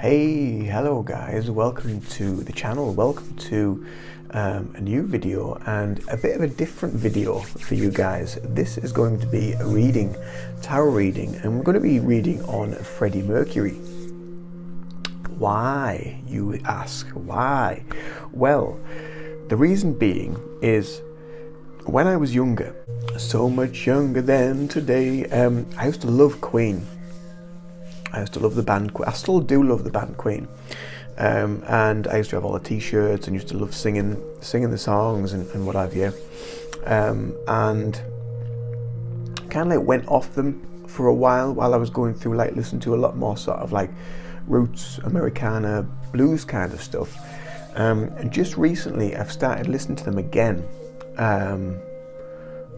Hey, hello guys, welcome to the channel, welcome to a new video and a bit of a different video for you guys. This is going to be a reading, tarot reading, and we're going to be reading on Freddie Mercury. Why, you ask? Why? Well, the reason being is when I was younger, so much younger than today, I used to love Queen. I used to love the band. I still do love the band Queen, and I used to have all the T-shirts and used to love singing the songs and what have you. And kind of like went off them for a while I was going through like listening to a lot more sort of like roots, Americana, blues kind of stuff. And just recently I've started listening to them again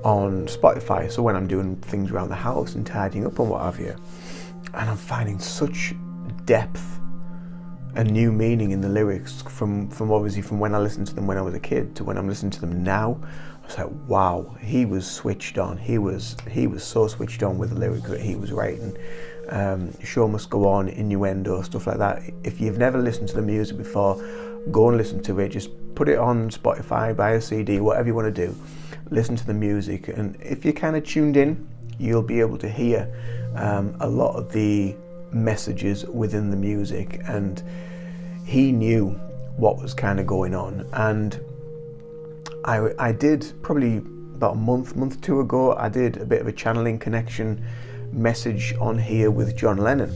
on Spotify. So when I'm doing things around the house and tidying up and what have you. And I'm finding such depth and new meaning in the lyrics from obviously from when I listened to them when I was a kid to when I'm listening to them now. I was like, wow, he was switched on. He was so switched on with the lyrics that he was writing. Show must go on, innuendo, stuff like that. If you've never listened to the music before, go and listen to it. Just put it on Spotify, buy a CD, whatever you want to do. Listen to the music, and if you're kind of tuned in, you'll be able to hear a lot of the messages within the music, and he knew what was kind of going on. And I did probably about a month or two ago, I did a bit of a channeling connection message on here with John Lennon.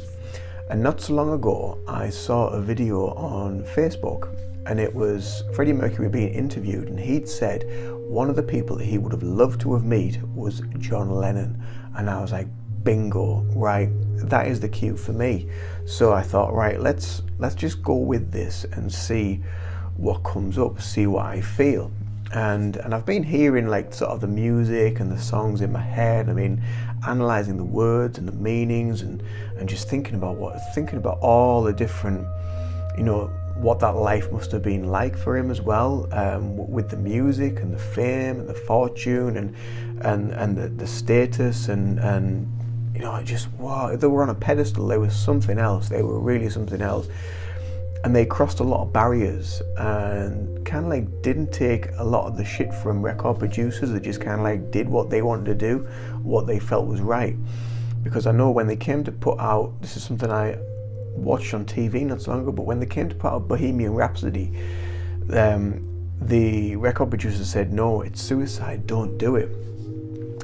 And not so long ago I saw a video on Facebook, and it was Freddie Mercury being interviewed, and he'd said one of the people that he would have loved to have met was John Lennon. And I was like, bingo, right, that is the cue for me. So I thought, right, let's just go with this and see what comes up, see what I feel. And I've been hearing like sort of the music and the songs in my head. I mean, analysing the words and the meanings and just thinking about all the different, what that life must have been like for him as well, with the music and the fame and the fortune and the status and just wow, they were on a pedestal. They were something else. They were really something else, and they crossed a lot of barriers and kind of like didn't take a lot of the shit from record producers. They just kind of like did what they wanted to do, what they felt was right. Because I know when they came to put out, this is something I watched on TV not so long ago, but when they came to put out Bohemian Rhapsody, the record producer said, no, it's suicide, don't do it,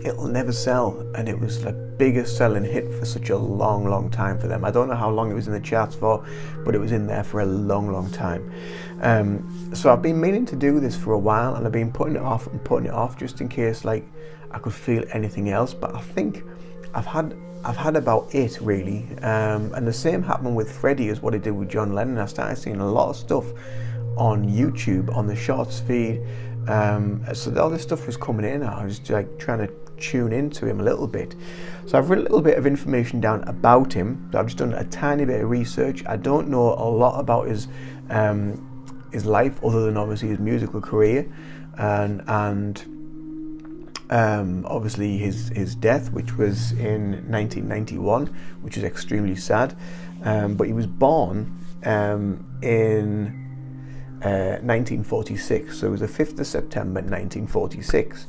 it'll never sell. And it was the biggest selling hit for such a long time for them. I don't know how long it was in the charts for, but it was in there for a long time. So I've been meaning to do this for a while, and I've been putting it off just in case like I could feel anything else. But I think I've had about it really, and the same happened with Freddie as what I did with John Lennon. I started seeing a lot of stuff on YouTube, on the shorts feed, so all this stuff was coming in. I was just like trying to tune into him a little bit. So I've written a little bit of information down about him. I've just done a tiny bit of research. I don't know a lot about his life other than obviously his musical career and obviously his death, which was in 1991, which is extremely sad. But he was born in 1946, so it was the 5th of September 1946,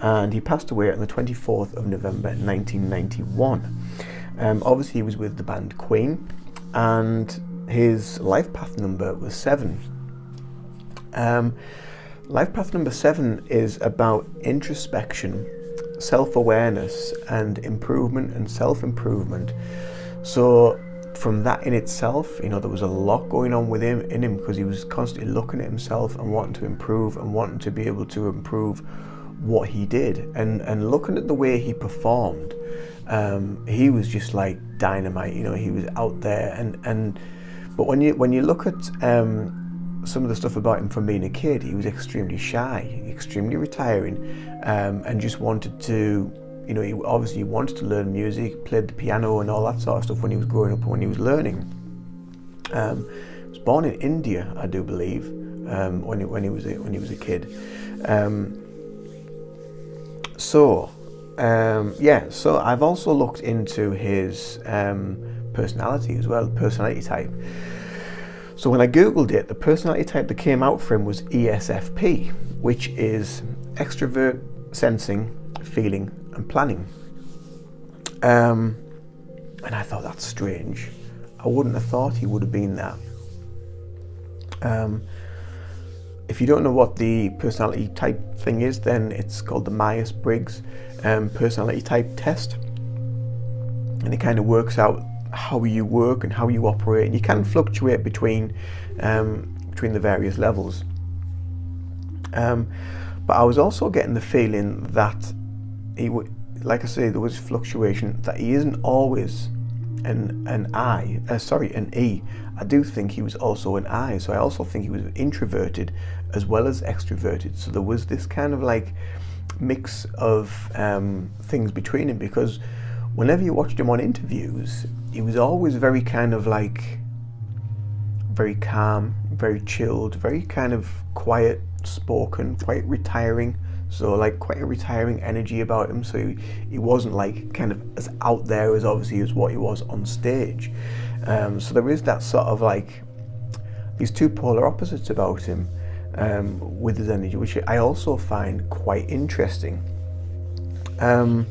and he passed away on the 24th of November 1991. Obviously he was with the band Queen, and his life path number was 7. Life path number 7 is about introspection, self-awareness and improvement and self-improvement. So from that in itself, there was a lot going on with him because he was constantly looking at himself and wanting to improve and wanting to be able to improve what he did, and looking at the way he performed. He was just like dynamite. He was out there, but when you look at some of the stuff about him from being a kid, he was extremely shy, extremely retiring, and just wanted to, he obviously wanted to learn music, played the piano and all that sort of stuff when he was growing up and when he was learning. He was born in India, I do believe, when he was a kid. So I've also looked into his personality as well, personality type. So when I googled it, the personality type that came out for him was ESFP, which is extrovert, sensing, feeling and planning. And I thought, that's strange. I wouldn't have thought he would have been that. If you don't know what the personality type thing is, then it's called the Myers-Briggs personality type test. And it kind of works out how you work and how you operate. And you can fluctuate between the various levels. But I was also getting the feeling that he would, like I say, there was fluctuation, that he isn't always an E. I do think he was also an I. So I also think he was introverted as well as extroverted. So there was this kind of like mix of things between him, because whenever you watched him on interviews, he was always very kind of like very calm, very chilled, very kind of quiet spoken, quite retiring. So like quite a retiring energy about him. So he wasn't like kind of as out there as obviously as what he was on stage. So there is that sort of like these two polar opposites about him with his energy, which I also find quite interesting. So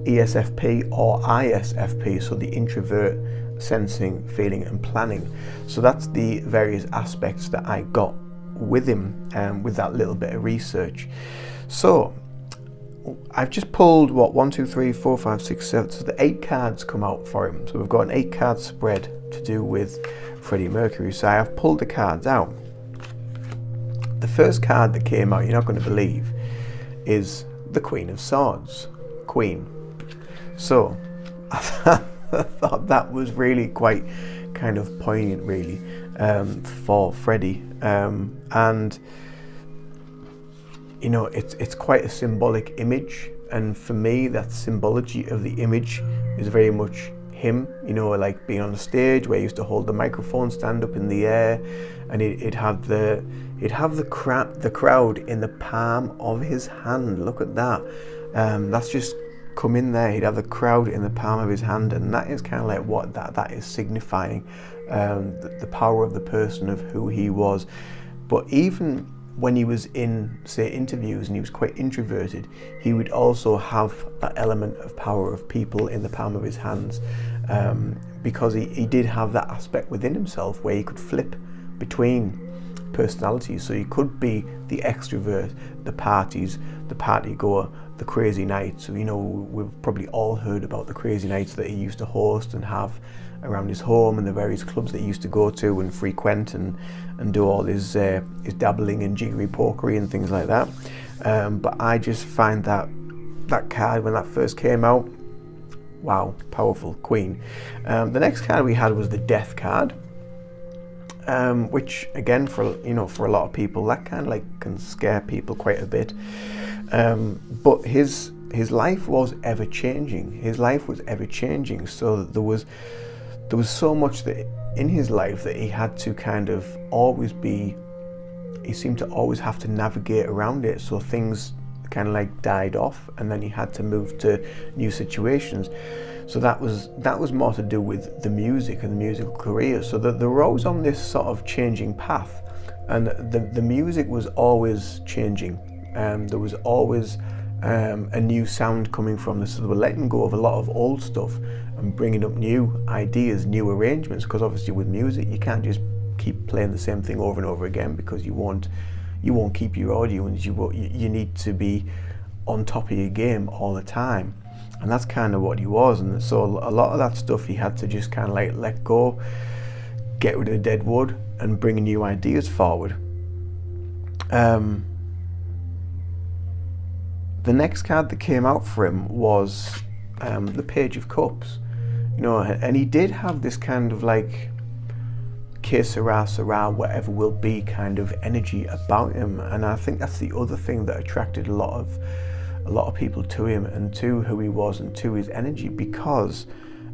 ESFP or ISFP, so the introvert, sensing, feeling and planning. So that's the various aspects that I got with him with that little bit of research. So I've just pulled 1, 2, 3, 4, 5, 6, 7. So the 8 cards come out for him. So we've got an 8 card spread to do with Freddie Mercury. So I have pulled the cards out. The first card that came out, you're not going to believe, is the Queen of Swords, Queen. So I thought that was really quite kind of poignant, really, for Freddie. And you know, it's quite a symbolic image, and for me that symbology of the image is very much him, you know, like being on the stage where he used to hold the microphone, stand up in the air, and he'd have the crowd in the palm of his hand. Look at that. That's just come in there. He'd have the crowd in the palm of his hand, and that is kind of like what that is signifying, the power of the person, of who he was. But even when he was in, say, interviews and he was quite introverted, he would also have that element of power of people in the palm of his hands, because he did have that aspect within himself where he could flip between personalities. So he could be the extrovert, the party goer, the crazy nights. So, you know, we've probably all heard about the crazy nights that he used to host and have around his home, and the various clubs that he used to go to and frequent and do all his dabbling in jiggery pokery and things like that. But I just find that card, when that first came out, wow, powerful, Queen. The next card we had was the Death card, which again, for a lot of people, that kind of like can scare people quite a bit. But his life was ever changing. So there was so much that in his life that he had to kind of always be, he seemed to always have to navigate around it. So things kind of like died off, and then he had to move to new situations. So that was more to do with the music and the musical career. So they were always on this sort of changing path, and the music was always changing. There was always a new sound coming from this. So they were letting go of a lot of old stuff and bringing up new ideas, new arrangements, because obviously with music you can't just keep playing the same thing over and over again, because you won't keep your audience. You need to be on top of your game all the time, and that's kind of what he was. And so a lot of that stuff he had to just kind of like let go, get rid of the dead wood, and bring new ideas forward. The next card that came out for him was the Page of Cups, you know, and he did have this kind of like que sera, sera, whatever will be kind of energy about him. And I think that's the other thing that attracted a lot of people to him and to who he was and to his energy, because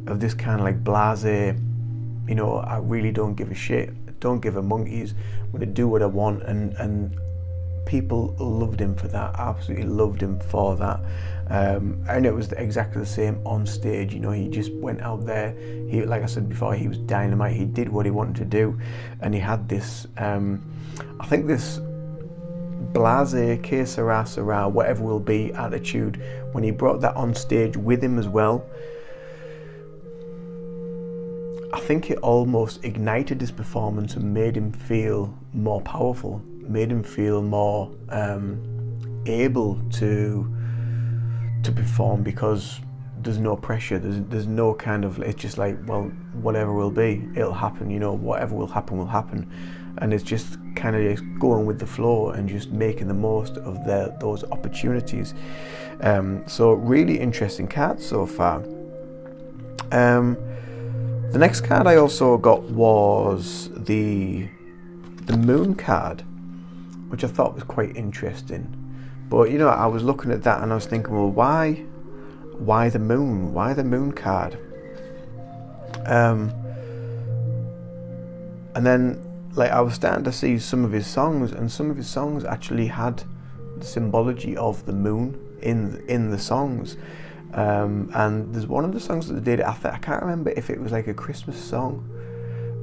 of this kind of like blasé, you know, I really don't give a shit, don't give a monkeys, I'm gonna do what I want, and people loved him for that, absolutely loved him for that. And it was exactly the same on stage. You know, he just went out there. He, like I said before, he was dynamite. He did what he wanted to do, and he had this, I think this blasé, que sera, sera, whatever will be attitude. When he brought that on stage with him as well, I think it almost ignited his performance and made him feel more powerful, made him feel more able to perform, because there's no pressure, there's no kind of, it's just like, well, whatever will be, it'll happen, you know, whatever will happen. And it's just kind of just going with the flow and just making the most of those opportunities. So really interesting card so far. The next card I also got was the moon card, which I thought was quite interesting. But you know, I was looking at that and I was thinking, well, why the moon? Why the moon card? And then, like, I was starting to see some of his songs, and some of his songs actually had the symbology of the moon in the songs. And there's one of the songs that they did, I can't remember if it was like a Christmas song,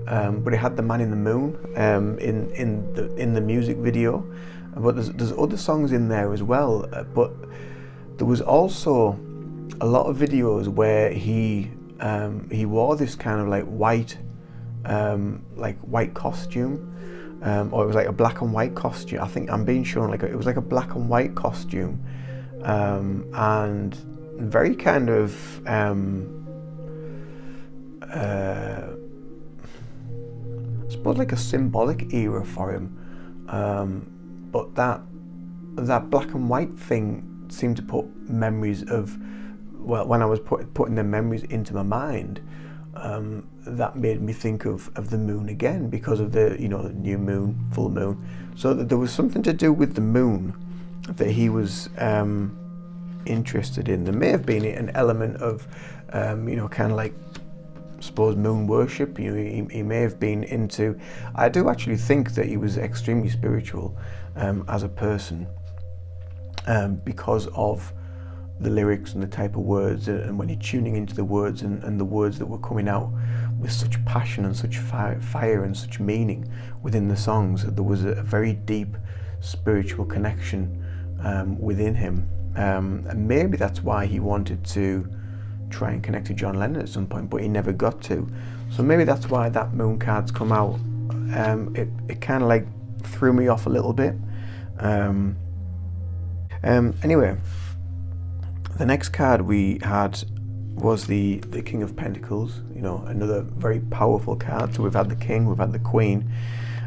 but it had the man in the moon in the music video. But there's other songs in there as well. But there was also a lot of videos where he wore this kind of like white costume, or it was like a black and white costume. I think I'm being shown like it was like a black and white costume, and very kind of I suppose like a symbolic era for him. But that black and white thing seemed to put memories of, well, when I was putting the memories into my mind, that made me think of the moon again, because of the, you know, new moon, full moon. So that there was something to do with the moon that he was interested in. There may have been an element of, you know, kind of like, I suppose, moon worship. You know, he may have been into. I do actually think that he was extremely spiritual as a person, because of the lyrics and the type of words, and when you're tuning into the words and the words that were coming out with such passion and such fire and such meaning within the songs, there was a very deep spiritual connection within him, and maybe that's why he wanted to try and connect to John Lennon at some point, but he never got to. So maybe that's why that moon card's come out. It kind of like threw me off a little bit. Anyway, the next card we had was the King of Pentacles. You know, another very powerful card. So we've had the King, we've had the Queen.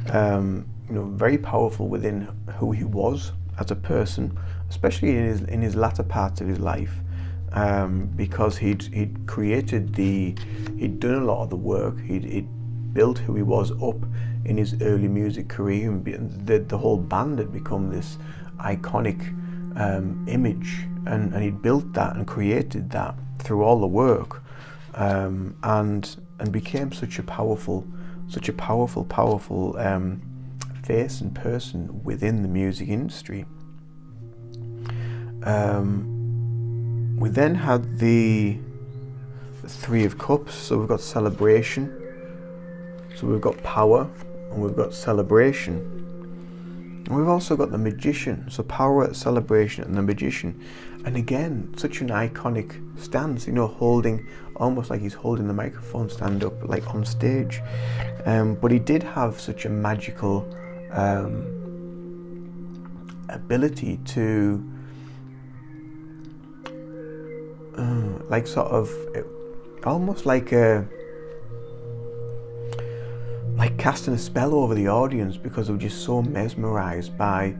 You know, very powerful within who he was as a person, especially in his latter parts of his life. Because he'd done a lot of the work, he'd built who he was up in his early music career, and the whole band had become this iconic image, and he'd built that and created that through all the work, and became such a powerful face and person within the music industry. We then had the Three of Cups, so we've got celebration, so we've got power, and we've got celebration. And we've also got the Magician, so power, celebration, and the Magician. And again, such an iconic stance, you know, holding, almost like he's holding the microphone stand up, like on stage. But he did have such a magical ability to like sort of almost like casting a spell over the audience, because they were just so mesmerized by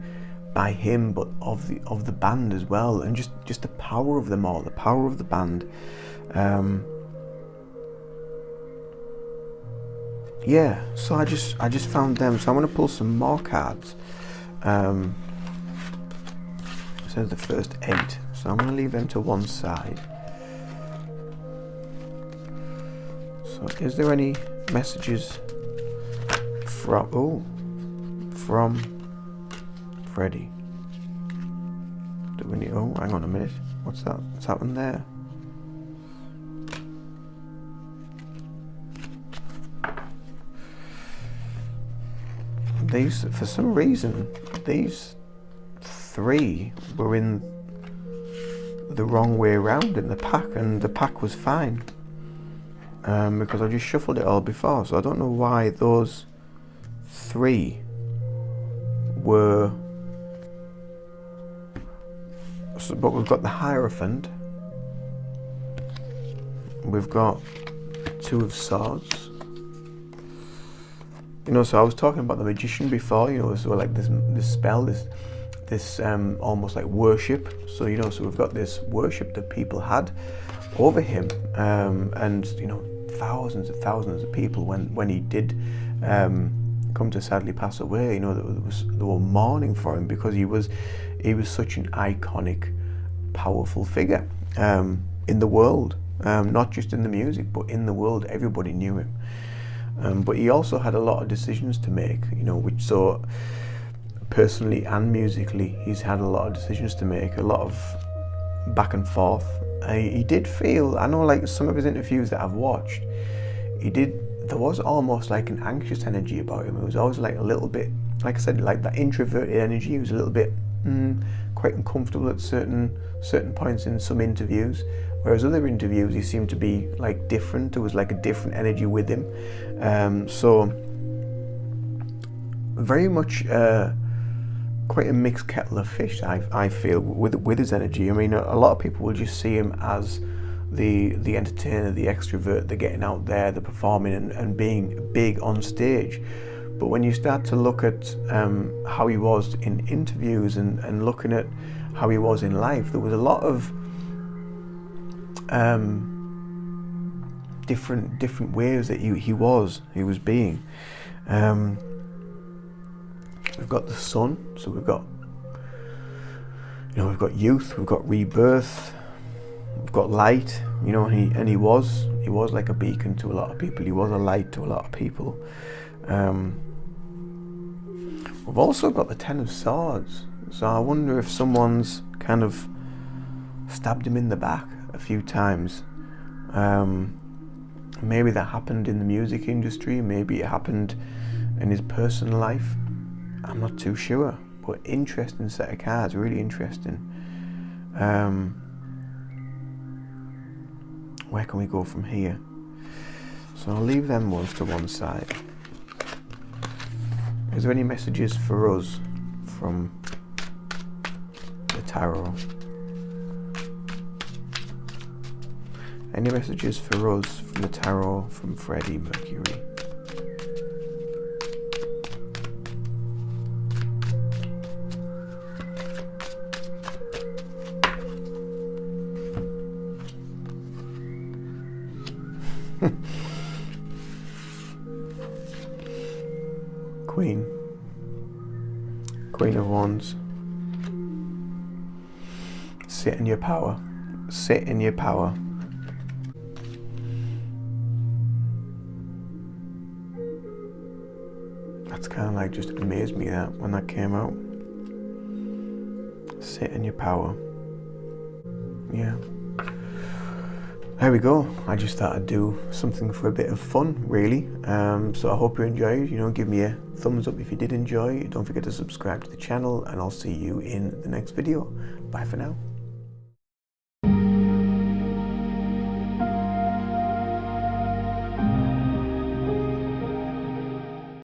him, but of the band as well, and just the power of them all, the power of the band. Yeah, so I just found them. So I'm going to pull some more cards. So the first 8. So I'm going to leave them to one side. So is there any messages from Freddie. Do we need, oh, hang on a minute. What's that? What's happened there? These, for some reason, these three were in the wrong way around in the pack, and the pack was fine. Because I just shuffled it all before, so I don't know why those three were. So, but we've got the Hierophant, we've got Two of Swords. You know, so I was talking about the Magician before. You know, so like this spell, this almost like worship. So you know, so we've got this worship that people had over him, and you know, thousands of people when he did come to sadly pass away. You know, they were mourning for him because he was such an iconic, powerful figure in the world, not just in the music, but in the world. Everybody knew him. But he also had a lot of decisions to make, you know, which, so personally and musically, he's had a lot of decisions to make, a lot of back and forth. He did feel, I know, like some of his interviews that I've watched, there was almost like an anxious energy about him. It was always like a little bit, like I said, like that introverted energy. He was a little bit quite uncomfortable at certain points in some interviews. Whereas other interviews, he seemed to be like different. There was like a different energy with him. So very much quite a mixed kettle of fish, I feel, with his energy. I mean, a lot of people will just see him as the entertainer, the extrovert, the getting out there, the performing and being big on stage. But when you start to look at how he was in interviews and looking at how he was in life, there was a lot of different ways that he was being. We've got the sun, so we've got youth, we've got rebirth, we've got light, you know, and he was like a beacon to a lot of people. He was a light to a lot of people. We've also got the Ten of Swords, so I wonder if someone's kind of stabbed him in the back a few times. Maybe that happened in the music industry, maybe it happened in his personal life. I'm not too sure, but interesting set of cards, really interesting. Where can we go from here? So I'll leave them ones to one side. Is there any messages for us from the tarot? Any messages for us from the tarot from Freddie Mercury? Queen of Wands. Sit in your power. Sit in your power. That's kind of like just amazed me that when that came out. Sit in your power. Yeah. There we go. I just thought I'd do something for a bit of fun, really. So I hope you enjoyed. You know, give me a thumbs up if you did enjoy. Don't forget to subscribe to the channel, and I'll see you in the next video. Bye for now.